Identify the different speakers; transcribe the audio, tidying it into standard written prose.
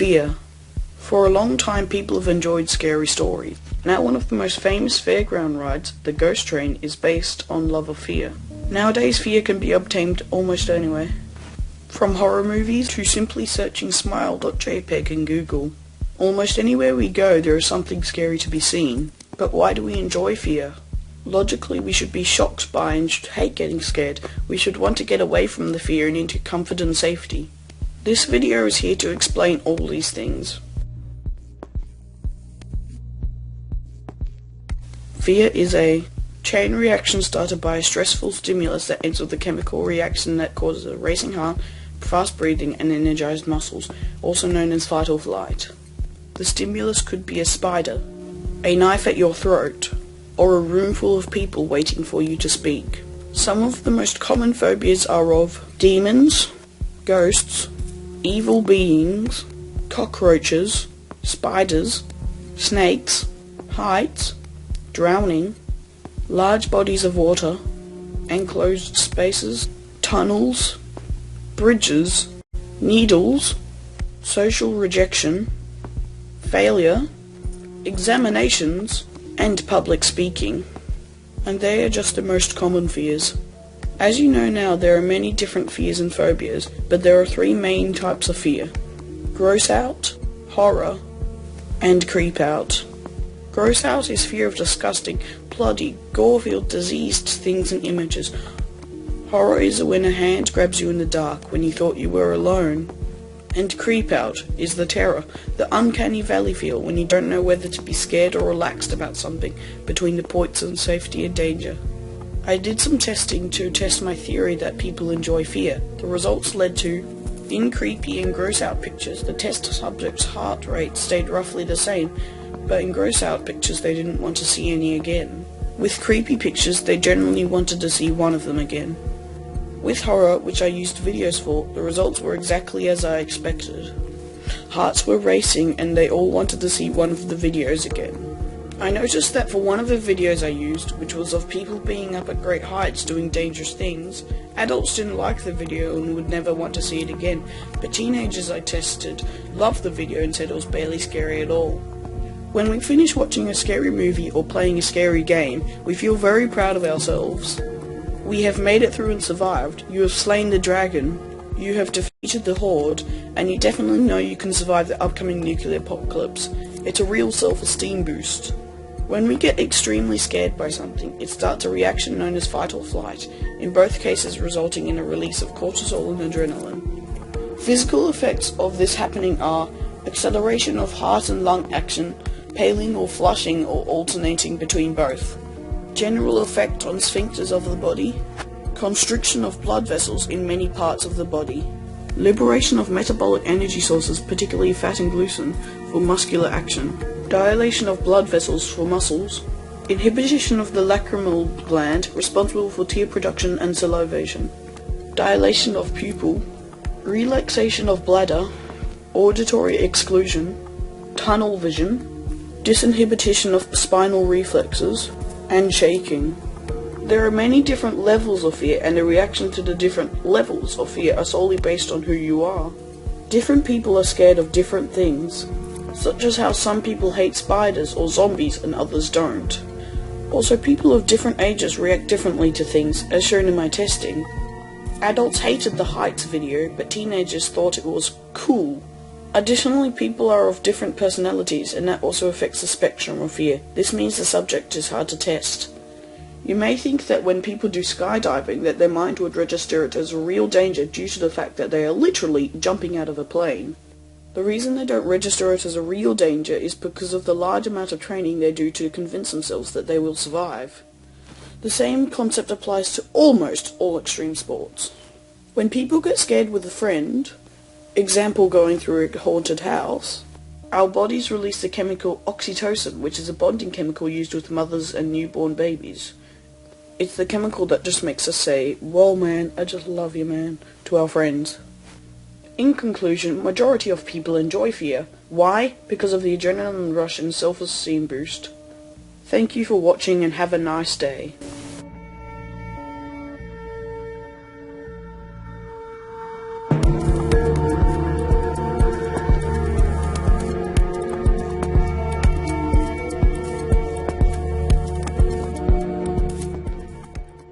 Speaker 1: Fear. For a long time people have enjoyed scary stories. Now one of the most famous fairground rides, the Ghost Train, is based on love of fear. Nowadays fear can be obtained almost anywhere. From horror movies to simply searching smile.jpg in Google. Almost anywhere we go there is something scary to be seen. But why do we enjoy fear? Logically we should be shocked by and should hate getting scared. We should want to get away from the fear and into comfort and safety. This video is here to explain all these things. Fear is a chain reaction started by a stressful stimulus that ends with a chemical reaction that causes a racing heart, fast breathing and energized muscles, also known as fight or flight. The stimulus could be a spider, a knife at your throat, or a room full of people waiting for you to speak. Some of the most common phobias are of demons, ghosts, evil beings, cockroaches, spiders, snakes, heights, drowning, large bodies of water, enclosed spaces, tunnels, bridges, needles, social rejection, failure, examinations, and public speaking. And they are just the most common fears. As you know now, there are many different fears and phobias, but there are three main types of fear: gross out, horror, and creep out. Gross out is fear of disgusting, bloody, gore-filled, diseased things and images. Horror is when a hand grabs you in the dark when you thought you were alone. And creep out is the terror, the uncanny valley feel when you don't know whether to be scared or relaxed about something, between the points of safety and danger. I did some testing to test my theory that people enjoy fear. The results led to, in creepy and gross out pictures, the test subject's heart rate stayed roughly the same, but in gross out pictures they didn't want to see any again. With creepy pictures they generally wanted to see one of them again. With horror, which I used videos for, the results were exactly as I expected. Hearts were racing and they all wanted to see one of the videos again. I noticed that for one of the videos I used, which was of people being up at great heights doing dangerous things, adults didn't like the video and would never want to see it again, but teenagers I tested loved the video and said it was barely scary at all. When we finish watching a scary movie or playing a scary game, we feel very proud of ourselves. We have made it through and survived. You have slain the dragon. You have defeated the horde, and you definitely know you can survive the upcoming nuclear apocalypse. It's a real self-esteem boost. When we get extremely scared by something, it starts a reaction known as fight or flight, in both cases resulting in a release of cortisol and adrenaline. Physical effects of this happening are acceleration of heart and lung action, paling or flushing or alternating between both. General effect on sphincters of the body, constriction of blood vessels in many parts of the body, liberation of metabolic energy sources, particularly fat and glucose, for muscular action, dilation of blood vessels for muscles, inhibition of the lacrimal gland responsible for tear production and salivation, dilation of pupil, relaxation of bladder, auditory exclusion, tunnel vision, disinhibition of spinal reflexes, and shaking. There are many different levels of fear, and the reaction to the different levels of fear are solely based on who you are. Different people are scared of different things, such as how some people hate spiders or zombies and others don't. Also, people of different ages react differently to things, as shown in my testing. Adults hated the heights video, but teenagers thought it was cool. Additionally, people are of different personalities, and that also affects the spectrum of fear. This means the subject is hard to test. You may think that when people do skydiving that their mind would register it as a real danger due to the fact that they are literally jumping out of a plane. The reason they don't register it as a real danger is because of the large amount of training they do to convince themselves that they will survive. The same concept applies to almost all extreme sports. When people get scared with a friend, example going through a haunted house, our bodies release the chemical oxytocin, which is a bonding chemical used with mothers and newborn babies. It's the chemical that just makes us say, "Whoa man, I just love you man," to our friends. In conclusion, majority of people enjoy fear. Why? Because of the adrenaline rush and self-esteem boost. Thank you for watching and have a nice day.